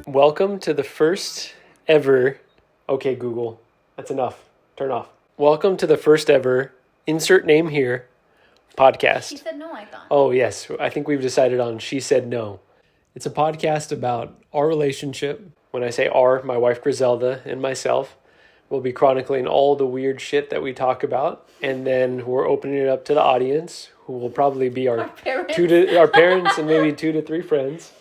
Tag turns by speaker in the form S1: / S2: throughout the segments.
S1: Welcome to the first ever, okay Google, that's enough, turn off. Welcome to the first ever, insert name here, podcast.
S2: She said no, I thought.
S1: Oh yes, I think we've decided on She Said No. It's a podcast about our relationship. When I say our, my wife Griselda and myself will be chronicling all the weird shit that we talk about, and then we're opening it up to the audience, who will probably be our parents and maybe 2 to 3 friends,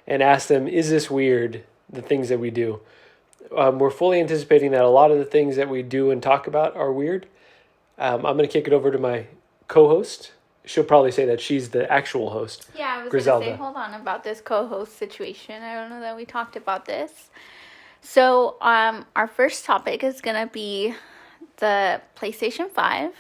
S1: and ask them, is this weird, the things that we do? We're fully anticipating that a lot of the things that we do and talk about are weird. I'm going to kick it over to my co-host. She'll probably say that she's the actual host.
S2: Yeah, I was going to say, hold on about this co-host situation. I don't know that we talked about this. So, our first topic is going to be the PlayStation 5,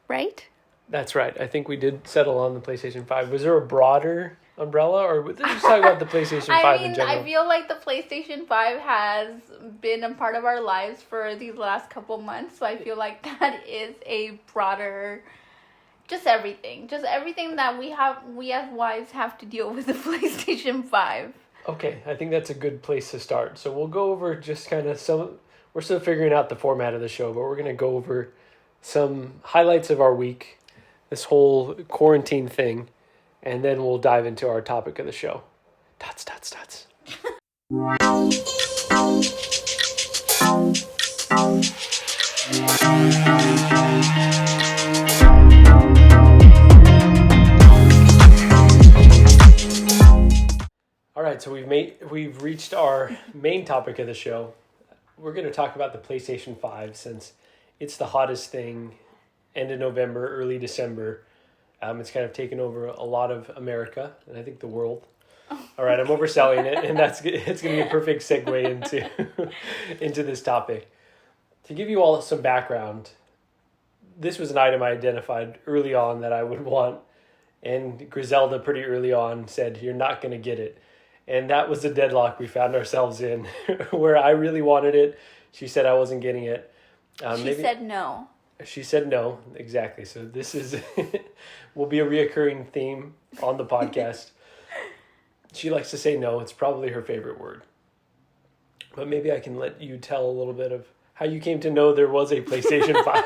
S2: right?
S1: That's right. I think we did settle on the PlayStation 5. Was there a broader umbrella, or let's just talk about the PlayStation 5 in general?
S2: I feel like the PlayStation 5 has been a part of our lives for these last couple months, so I feel like that is a broader, just everything that we as wives have to deal with the PlayStation 5.
S1: Okay, I think that's a good place to start. So we'll go over just kind of we're still figuring out the format of the show, but we're going to go over some highlights of our week, this whole quarantine thing, and then we'll dive into our topic of the show. Dots. All right, so we've reached our main topic of the show. We're going to talk about the PlayStation 5 since it's the hottest thing. End of November, early December. It's kind of taken over a lot of America and I think the world. All right, I'm overselling it, and it's going to be a perfect segue into this topic. To give you all some background, this was an item I identified early on that I would want, and Griselda pretty early on said, "You're not going to get it." And that was the deadlock we found ourselves in, where I really wanted it. She said I wasn't getting it.
S2: She said no.
S1: She said no, exactly. So this will be a reoccurring theme on the podcast. She likes to say no. It's probably her favorite word. But maybe I can let you tell a little bit of how you came to know there was a PlayStation 5.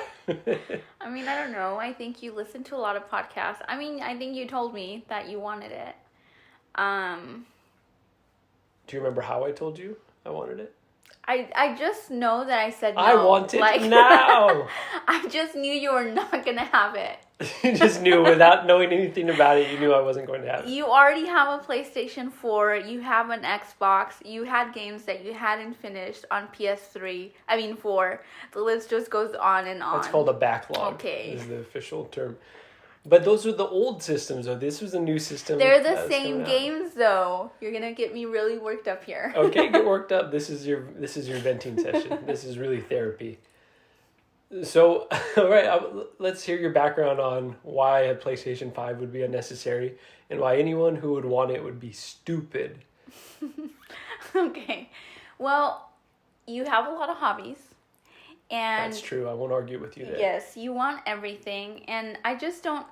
S2: I mean, I don't know. I think you listen to a lot of podcasts. I mean, I think you told me that you wanted it.
S1: Do you remember how I told you I wanted it?
S2: I just know that I said no.
S1: I want it now.
S2: I just knew you were not going to have it.
S1: You just knew without knowing anything about it, you knew I wasn't going to have it.
S2: You already have a PlayStation 4. You have an Xbox. You had games that you hadn't finished on PS3. I mean 4. The list just goes on and on.
S1: That's called a backlog.
S2: Okay.
S1: Is the official term. But those are the old systems, though. This was a new system.
S2: They're the same games, though. You're gonna get me really worked up here.
S1: Okay, get worked up. This is your venting session. This is really therapy. So, all right, let's hear your background on why a PlayStation 5 would be unnecessary and why anyone who would want it would be stupid.
S2: Okay. Well, you have a lot of hobbies. And
S1: that's true. I won't argue with you there.
S2: Yes, you want everything, and I don't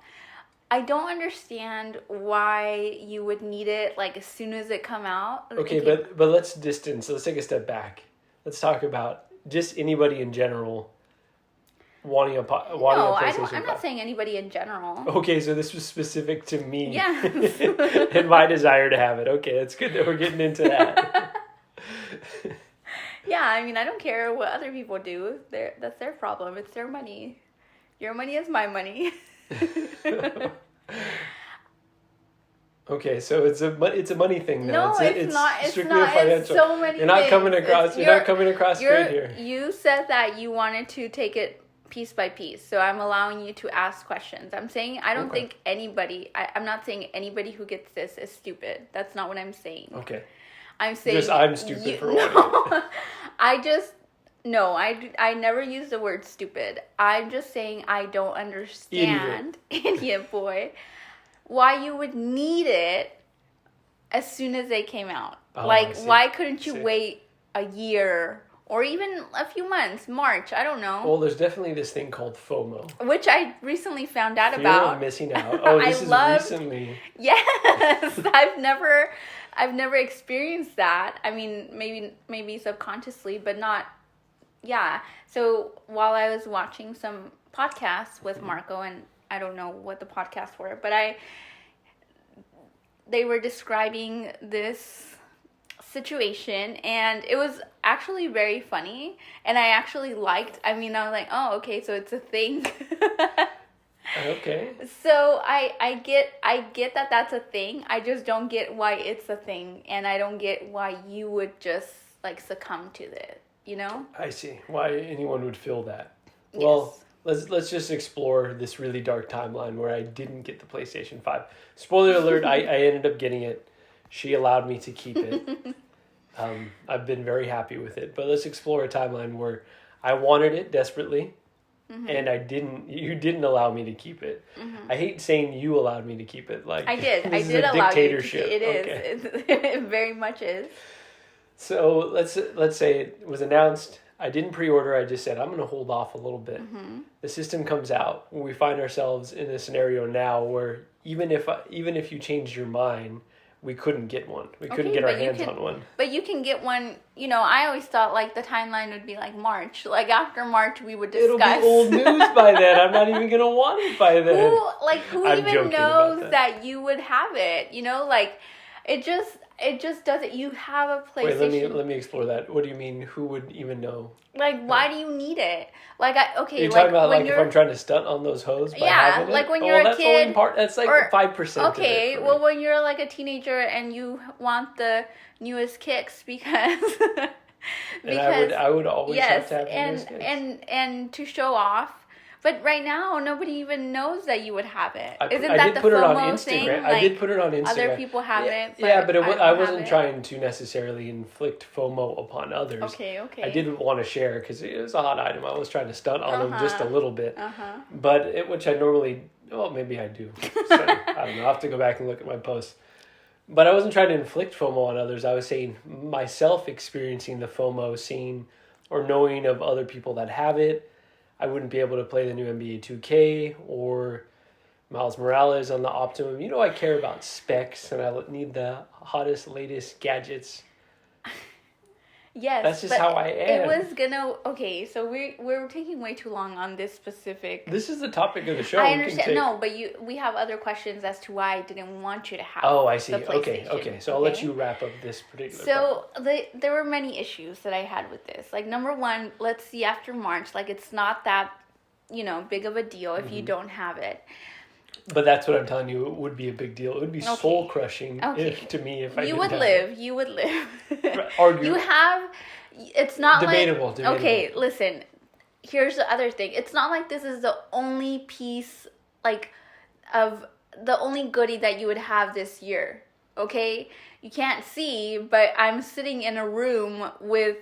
S2: understand why you would need it like as soon as it come out.
S1: Okay, but let's take a step back. Let's talk about just anybody in general wanting a PlayStation 5.
S2: I'm not saying anybody in general.
S1: Okay, so this was specific to me.
S2: Yeah.
S1: And my desire to have it. Okay, it's good that we're getting into that.
S2: Yeah, I mean, I don't care what other people do. That's their problem. It's their money. Your money is my money.
S1: Okay, so it's a money thing now.
S2: No, it's not. It's
S1: strictly
S2: not.
S1: financial.
S2: It's so many.
S1: You're not
S2: things.
S1: coming across straight here.
S2: You said that you wanted to take it piece by piece, so I'm allowing you to ask questions. I'm saying I don't think anybody. I'm not saying anybody who gets this is stupid. That's not what I'm saying.
S1: Okay.
S2: I'm saying
S1: I'm stupid for wanting it.
S2: I never use the word stupid. I'm just saying I don't understand, idiot boy, why you would need it as soon as they came out.
S1: Oh,
S2: why couldn't you wait a year or even a few months, March, I don't know.
S1: Well, there's definitely this thing called FOMO.
S2: Which I recently found out
S1: Fear
S2: about.
S1: of missing out. Oh, this is recently.
S2: Yes, I've never experienced that. I mean, maybe subconsciously, but not. Yeah. So while I was watching some podcasts with Marco, and I don't know what the podcasts were, but they were describing this situation, and it was actually very funny, and I actually liked. I mean, I was like, oh, okay, so it's a thing.
S1: Okay.
S2: So I get that that's a thing. I just don't get why it's a thing, and I don't get why you would just like succumb to it. You know?
S1: I see why anyone would feel that. Well, let's just explore this really dark timeline where I didn't get the PlayStation 5. Spoiler alert, I ended up getting it. She allowed me to keep it. I've been very happy with it. But let's explore a timeline where I wanted it desperately, and you didn't allow me to keep it. I hate saying you allowed me to keep it. Like
S2: I did.
S1: This
S2: I
S1: is
S2: did
S1: a
S2: allow
S1: dictatorship.
S2: you to keep it. It is. It very much is.
S1: So let's say it was announced. I didn't pre-order. I just said I'm going to hold off a little bit. The system comes out. We find ourselves in a scenario now where even if you changed your mind, we couldn't get one. We couldn't get our hands on one.
S2: But you can get one. You know, I always thought like the timeline would be like March. Like after March, we would discuss.
S1: It'll be old news by then. I'm not even going to want it by then.
S2: Who
S1: I'm
S2: even
S1: joking
S2: knows
S1: about
S2: that you would have it? You know, like it just doesn't. You have a PlayStation.
S1: Wait, let me explore that. What do you mean? Who would even know?
S2: Like, why do you need it? Like,
S1: You're talking about like if I'm trying to stunt on those hoes by having it?
S2: Like when you're a kid.
S1: That's like 5%.
S2: Okay, well, when you're like a teenager and you want the newest kicks because
S1: I would always have to have the newest kicks.
S2: and to show off. But right now, nobody even knows that you would have it. Isn't
S1: I
S2: that
S1: did
S2: the
S1: put it on
S2: FOMO
S1: Instagram.
S2: thing?
S1: I
S2: Like,
S1: did put it on Instagram.
S2: Other people have it.
S1: But I wasn't trying to necessarily inflict FOMO upon others.
S2: Okay. I
S1: didn't want to share because it was a hot item. I was trying to stunt on them just a little bit. But which I normally, maybe I do. So, I don't know. I'll have to go back and look at my posts. But I wasn't trying to inflict FOMO on others. I was saying myself experiencing the FOMO, seeing or knowing of other people that have it. I wouldn't be able to play the new NBA 2K or Miles Morales on the Optimum. You know I care about specs and I need the hottest, latest gadgets.
S2: Yes,
S1: that's just how I am.
S2: It was gonna. Okay, so we're taking way too long on this specific.
S1: This is the topic of the show.
S2: I understand. No, but we have other questions as to why I didn't want you to have.
S1: Oh, I see.
S2: The PlayStation.
S1: Okay. So I'll let you wrap up this particular.
S2: So there were many issues that I had with this. Like number one, let's see after March. Like it's not that big of a deal if you don't have it.
S1: But that's what I'm telling you. It would be a big deal. It would be soul crushing to me if I.
S2: You would live. You would live.
S1: Argue.
S2: You have. It's not
S1: debatable.
S2: Okay, listen. Here's the other thing. It's not like this is the only piece, like, of the only goodie that you would have this year. Okay, you can't see, but I'm sitting in a room with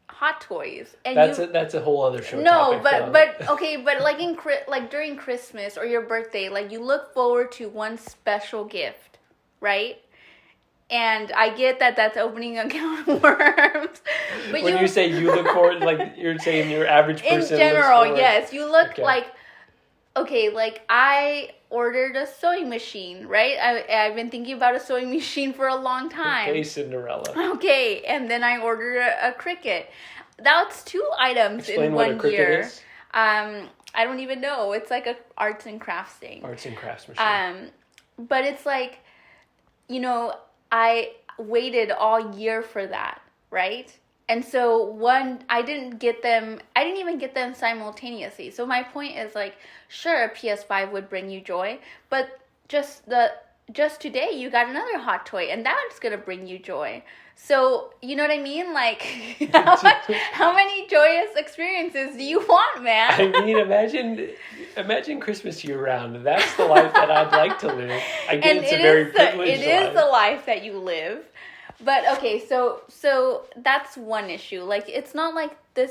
S2: hot toys, and
S1: that's a whole other show.
S2: No, but okay, but like during Christmas or your birthday, like you look forward to one special gift, right? And I get that that's opening a can of worms. But
S1: when you say you look forward, like you're saying your average person.
S2: In general, yes, you look like. Okay, like I ordered a sewing machine, right? I've been thinking about a sewing machine for a long time.
S1: Okay, Cinderella.
S2: Okay, and then I ordered a Cricut. That's 2 items in 1 year.
S1: Is?
S2: I don't even know. It's like a arts and crafts thing.
S1: Arts and crafts machine.
S2: But it's like, I waited all year for that, right? And so I didn't even get them simultaneously. So my point is like, sure, a PS5 would bring you joy, but just today you got another hot toy and that's going to bring you joy. So, you know what I mean? Like, how many joyous experiences do you want, man?
S1: I mean, imagine Christmas year round. That's the life that I'd like to live. I get it's a very privileged life.
S2: It is the life that you live. But, okay, so that's one issue. Like, it's not like the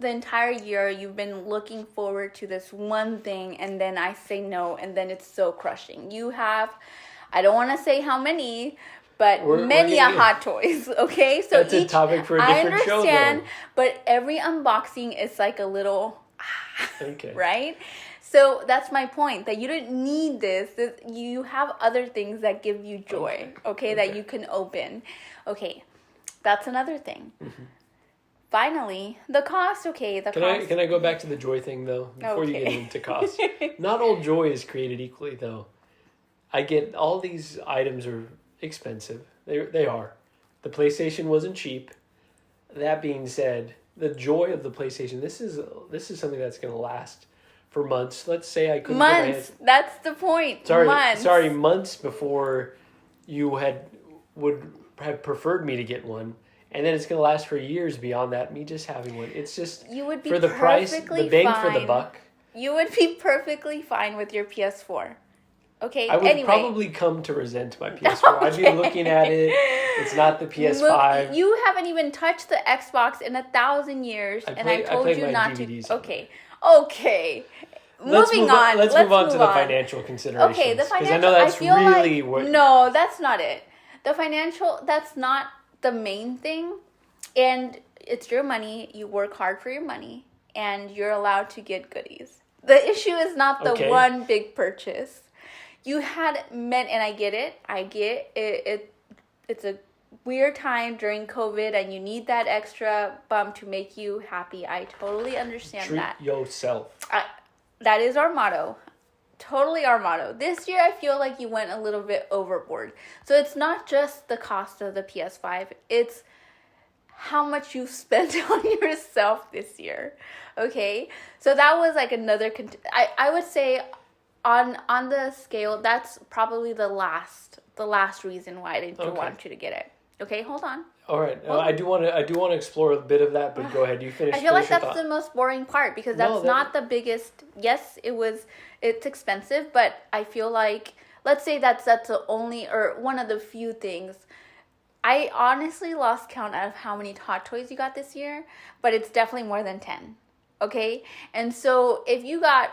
S2: entire year you've been looking forward to this one thing and then I say no and then it's so crushing. You have, I don't want to say how many, but
S1: We're
S2: many
S1: gonna
S2: hot toys. Okay, so
S1: that's a topic for a different show, though.
S2: I understand, but every unboxing is like a little,
S1: Okay.
S2: right? So that's my point, that you don't need this. You have other things that give you joy, okay. That you can open. Okay, that's another thing. Mm-hmm. Finally, the cost, okay,
S1: Can I go back to the joy thing, though, before you get into cost? Not all joy is created equally, though. I get all these items are expensive. They are. The PlayStation wasn't cheap. That being said, the joy of the PlayStation, this is something that's going to last for months. Let's say I couldn't get my hands...
S2: That's the point.
S1: Months before you would have preferred me to get one. And then it's going to last for years beyond that, me just having one. It's just,
S2: you would be
S1: for the price, the bang for the buck.
S2: You would be perfectly fine with your PS4. Okay,
S1: I would probably come to resent my PS4. Okay. I'd be looking at it. It's not the PS5.
S2: You haven't even touched the Xbox in 1,000 years, and I told you not to. Okay. Let's move on
S1: to the financial considerations.
S2: Okay, the financial.
S1: Because I know that's really what.
S2: No, that's not it. The financial. That's not the main thing, and it's your money. You work hard for your money, and you're allowed to get goodies. The issue is not the one big purchase. You had meant, and I get it. It's a weird time during COVID, and you need that extra bump to make you happy. I totally understand that.
S1: Treat yourself.
S2: That is our motto. Totally our motto. This year, I feel like you went a little bit overboard. So it's not just the cost of the PS5. It's how much you've spent on yourself this year. Okay? So that was like another... I would say on the scale, that's probably the last reason why I didn't want you to get it. Okay? Hold on.
S1: All right. I do want to explore a bit of that, but go ahead. You finish.
S2: I feel like that's the most boring part because that's not the biggest. Yes, it's expensive, but I feel like, let's say that's the only or one of the few things. I honestly lost count of how many hot toys you got this year, but it's definitely more than 10. Okay? And so if you got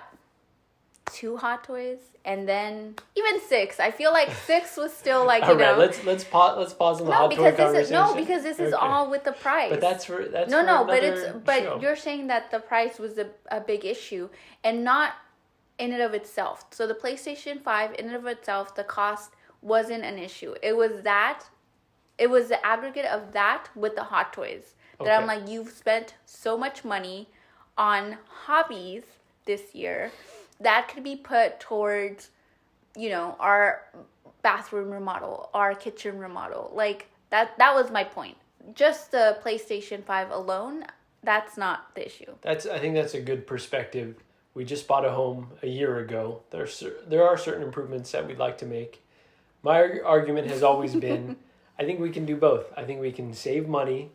S2: 2 hot toys and then even 6, I feel like 6 was still like, you know.
S1: Let's pause on the hot toy conversation.
S2: Because this is all with the price.
S1: But that's but
S2: you're saying that the price was a big issue and not in and of itself. So the PlayStation 5 in and of itself, the cost wasn't an issue. It was the aggregate of that with the hot toys. That I'm like, you've spent so much money on hobbies this year. That could be put towards, you know, our bathroom remodel, our kitchen remodel. Like, that was my point. Just the PlayStation 5 alone, that's not the issue.
S1: I think that's a good perspective. We just bought a home a year ago. There are certain improvements that we'd like to make. My argument has always been, I think we can do both. I think we can save money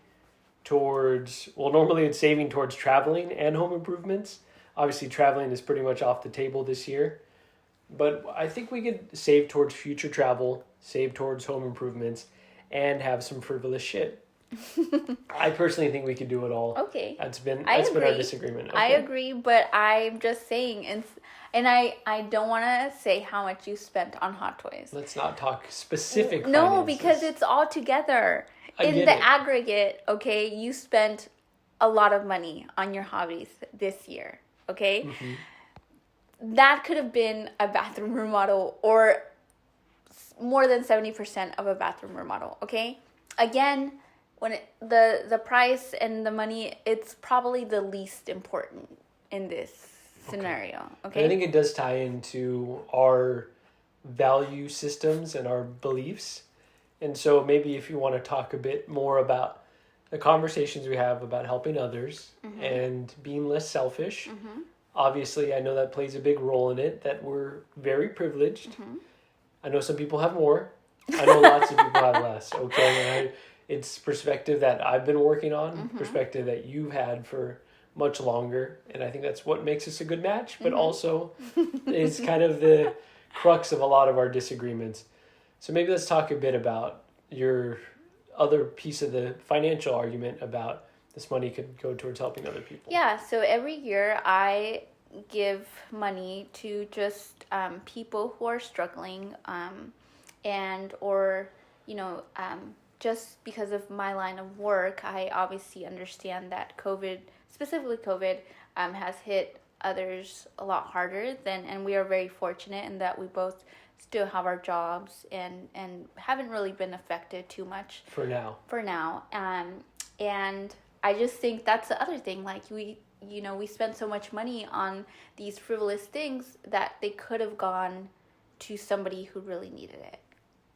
S1: normally it's saving towards traveling and home improvements. Obviously, traveling is pretty much off the table this year. But I think we could save towards future travel, save towards home improvements, and have some frivolous shit. I personally think we could do it all.
S2: Okay.
S1: That's been our disagreement. Okay.
S2: I agree, but I'm just saying, and I don't want to say how much you spent on hot toys.
S1: Let's not talk specific finances.
S2: No, because it's all together. In the aggregate, okay, you spent a lot of money on your hobbies this year. Okay, that could have been a bathroom remodel or more than 70% of a bathroom remodel. Okay, again, when the price and the money, it's probably the least important in this scenario. Okay,
S1: and I think it does tie into our value systems and our beliefs, and so maybe if you want to talk a bit more about the conversations we have about helping others and being less selfish. Obviously, I know that plays a big role in it, that we're very privileged. I know some people have more. I know lots of people have less. Okay, and it's perspective that I've been working on, perspective that you've had for much longer, and I think that's what makes us a good match, but also is kind of the crux of a lot of our disagreements. So maybe let's talk a bit about your other piece of the financial argument about this money could go towards helping other people.
S2: Yeah, so every year I give money to just people who are struggling and or just because of my line of work, I obviously understand that COVID, specifically COVID, has hit others a lot harder and we are very fortunate in that we both still have our jobs and haven't really been affected too much
S1: for now.
S2: And I just think that's the other thing. Like we spend so much money on these frivolous things that they could have gone to somebody who really needed it.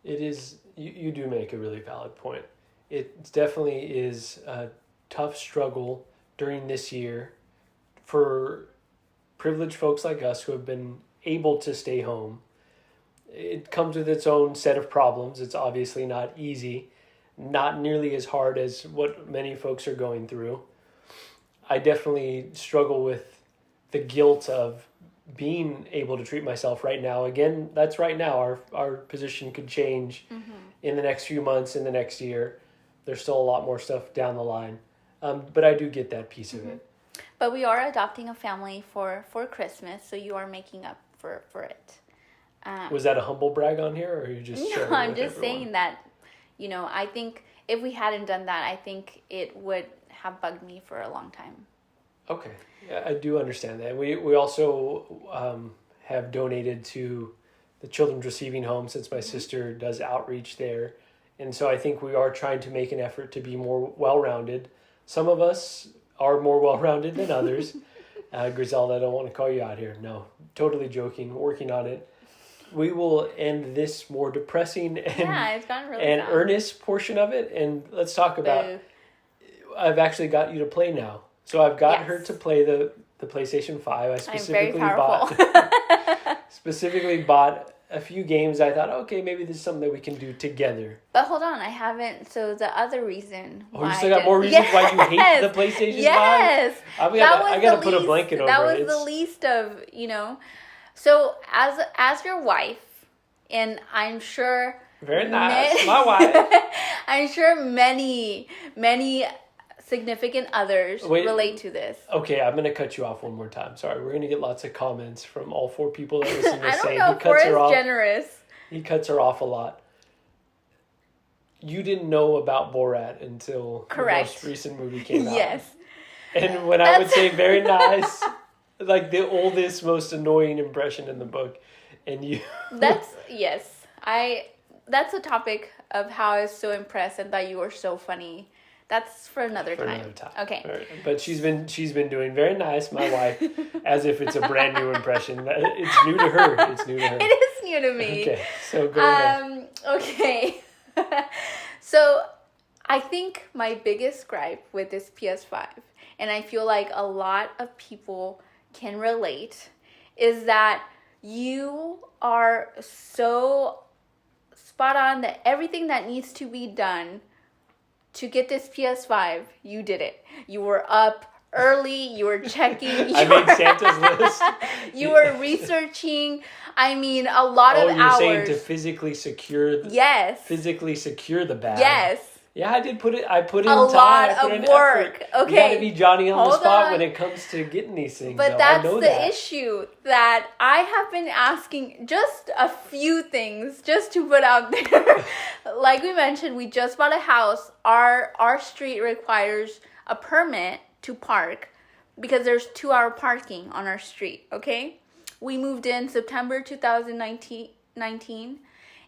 S1: It is, you do make a really valid point. It definitely is a tough struggle during this year for privileged folks like us who have been able to stay home. It comes with its own set of problems. It's obviously not easy, not nearly as hard as what many folks are going through. I definitely struggle with the guilt of being able to treat myself right now. Again, that's right now. Our position could change in the next few months, in the next year. There's still a lot more stuff down the line. But I do get that piece of it.
S2: But we are adopting a family for Christmas, so you are making up for it.
S1: Was that a humble brag on here, or are you just sharing?
S2: No, I'm
S1: with
S2: just
S1: everyone?
S2: saying that, I think if we hadn't done that, I think it would have bugged me for a long time.
S1: Okay. Yeah, I do understand that. We also have donated to the Children's Receiving Home since my sister does outreach there. And so I think we are trying to make an effort to be more well-rounded. Some of us are more well-rounded than others. Griselda, I don't want to call you out here. No, totally joking, working on it. We will end this more depressing
S2: it's gotten really
S1: and
S2: sad.
S1: earnest portion of it. And let's talk about, I've actually got you to play now. So I've got her to play the PlayStation 5. I specifically bought a few games. I thought, okay, maybe this is something that we can do together.
S2: But hold on, I haven't. So the other reason.
S1: You still got more reasons why you hate the PlayStation 5?
S2: Yes.
S1: I got to put a blanket over it.
S2: That was the least of, So as your wife, and I'm sure.
S1: Very nice, my wife.
S2: I'm sure many significant others relate to this.
S1: Okay, I'm going to cut you off one more time. Sorry, we're going to get lots of comments from all 4 people that listen to this saying he cuts her off.
S2: Generous.
S1: He cuts her off a lot. You didn't know about Borat until the most recent movie came out.
S2: Yes.
S1: And when I would say very nice, like the oldest, most annoying impression in the book, and you...
S2: That's a topic of how I was so impressed and that you were so funny. That's for another time. Okay.
S1: Right. But she's been doing very nice, my wife, as if it's a brand new impression. It's new to her.
S2: It is new to me.
S1: Okay, so go ahead.
S2: Okay. So I think my biggest gripe with this PS5, and I feel like a lot of people can relate, is that you are so spot on that everything that needs to be done to get this PS5, you did it. You were up early, you were checking.
S1: I made Santa's list.
S2: You were researching. I mean, a lot of hours.
S1: Oh, you're saying to physically secure the bag.
S2: Yes.
S1: Yeah, I did put in time.
S2: A lot of work.
S1: Effort.
S2: Okay.
S1: You gotta be Johnny on the spot
S2: on.
S1: when it comes to getting these things.
S2: But that's the issue that I have been asking just a few things just to put out there. Like we mentioned, we just bought a house. Our street requires a permit to park because there's 2-hour parking on our street, okay? We moved in September 2019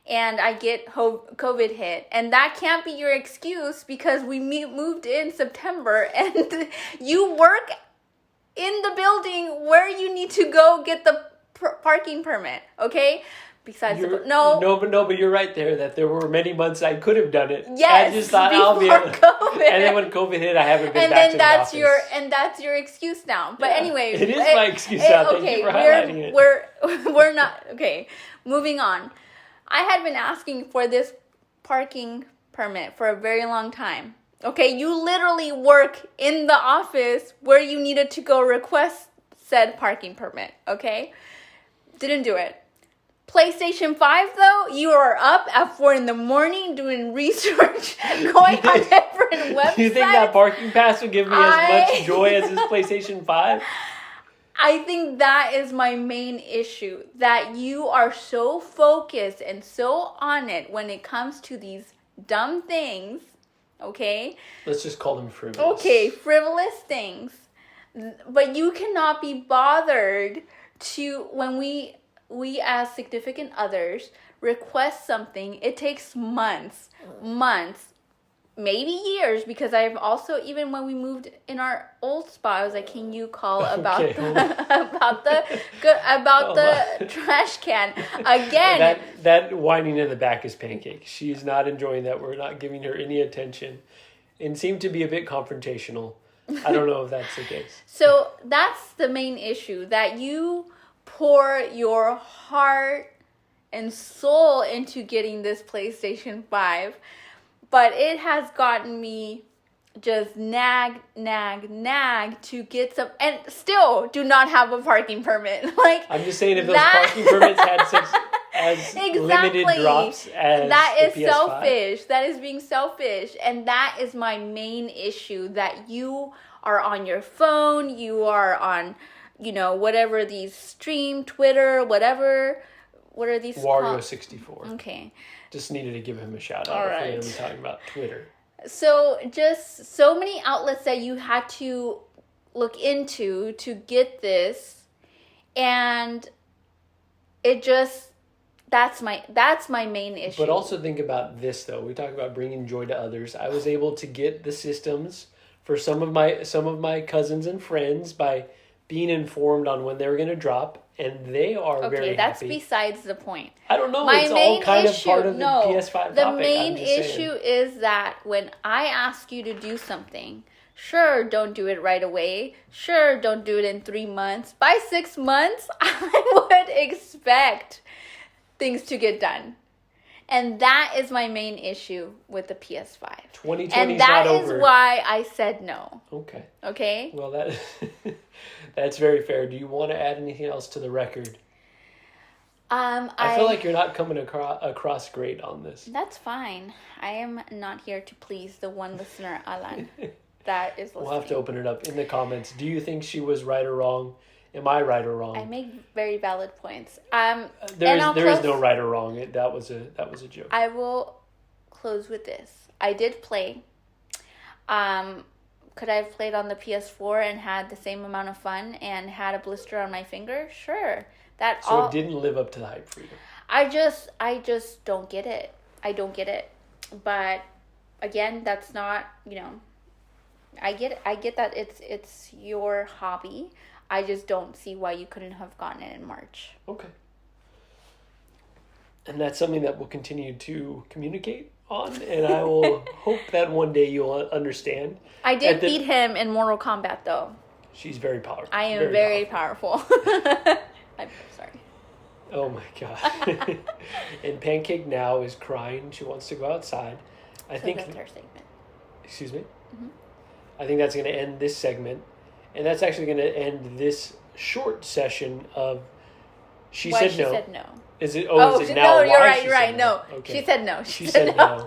S2: and I get COVID hit. And that can't be your excuse because we moved in September and you work in the building where you need to go get the parking permit, okay? Besides
S1: but you're right that there were many months I could have done it.
S2: Yes,
S1: I just thought I'll be able to. COVID. And then when COVID hit, I haven't been back to the office.
S2: And that's your excuse now. But anyway,
S1: it is my excuse now. Thank you for highlighting it.
S2: We're not okay. Moving on. I had been asking for this parking permit for a very long time. Okay, you literally work in the office where you needed to go request said parking permit. Okay, didn't do it. PlayStation 5 though, you are up at 4 a.m. doing research, going on different websites.
S1: Do you think that parking pass would give me as much joy as this PlayStation 5?
S2: I think that is my main issue. That you are so focused and so on it when it comes to these dumb things. Okay?
S1: Let's just call them frivolous.
S2: Okay, frivolous things. But you cannot be bothered to, when we as significant others request something, it takes months, maybe years, because I've also, even when we moved in our old spot, I was like, can you call about the trash can again?
S1: That whining in the back is Pancake. She's not enjoying that we're not giving her any attention, and seemed to be a bit confrontational. I don't know if that's the case.
S2: So that's the main issue, that you pour your heart and soul into getting this PlayStation 5, but it has gotten me just nag to get some, and still do not have a parking permit. Like,
S1: I'm just saying, if those parking permits had such as limited drops as
S2: that is
S1: the PS5.
S2: selfish. That is being selfish, and that is my main issue. That you are on your phone, you are on, whatever these stream, Twitter, whatever. What are these called?
S1: Wario64.
S2: Okay.
S1: Just needed to give him a shout out.
S2: All
S1: If
S2: right.
S1: we're going to be talking about Twitter.
S2: So just so many outlets that you had to look into to get this, and it just that's my main issue.
S1: But also think about this though. We talk about bringing joy to others. I was able to get the systems for some of my cousins and friends by being informed on when they were going to drop, and they are very happy.
S2: Okay, that's besides the point.
S1: I don't know.
S2: My
S1: It's
S2: main
S1: all kind
S2: issue,
S1: of part of the PS5 topic.
S2: The main
S1: I'm just saying.
S2: issue is that when I ask you to do something, sure, don't do it right away. Sure, don't do it in 3 months. By 6 months, I would expect things to get done. And that is my main issue with the PS5.
S1: 2020
S2: and
S1: is
S2: that
S1: not
S2: is
S1: over.
S2: why I said no.
S1: Okay.
S2: Okay?
S1: Well, that's very fair. Do you want to add anything else to the record? I feel like you're not coming across great on this.
S2: That's fine. I am not here to please the one listener, Alan, that is listening.
S1: We'll have to open it up in the comments. Do you think she was right or wrong? Am I right or wrong?
S2: I make very valid points.
S1: There is no right or wrong. That was a joke.
S2: I will close with this. I did play. Could I have played on the PS4 and had the same amount of fun and had a blister on my finger? Sure.
S1: It didn't live up to the hype for you.
S2: I just don't get it. I don't get it. But again, that's not, I get it. I get that it's your hobby. I just don't see why you couldn't have gotten it in March.
S1: Okay. And that's something that we'll continue to communicate on, and I will hope that one day you'll understand.
S2: I did beat him in Mortal Kombat, though.
S1: She's very powerful.
S2: I am very powerful. I'm sorry.
S1: Oh my God. And Pancake now is crying. She wants to go outside. I think
S2: that's our segment.
S1: Excuse me?
S2: Mm-hmm.
S1: I think that's going to end this segment. And that's actually going to end this short session of She Said No.
S2: She said no.
S1: Is it? Is it now?
S2: No, you're
S1: Why
S2: right.
S1: she
S2: You're
S1: said
S2: right. No,
S1: Okay.
S2: she said no.
S1: She said no.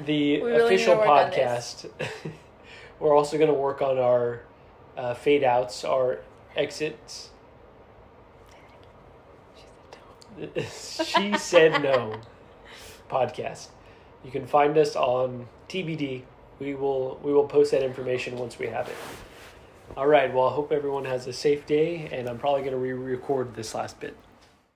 S1: The
S2: really
S1: official
S2: need to work on
S1: podcast. We're also going to work on our fade outs, our exits. She Said No podcast. You can find us on TBD. We will post that information once we have it. All right. Well, I hope everyone has a safe day, and I'm probably going to re-record this last bit.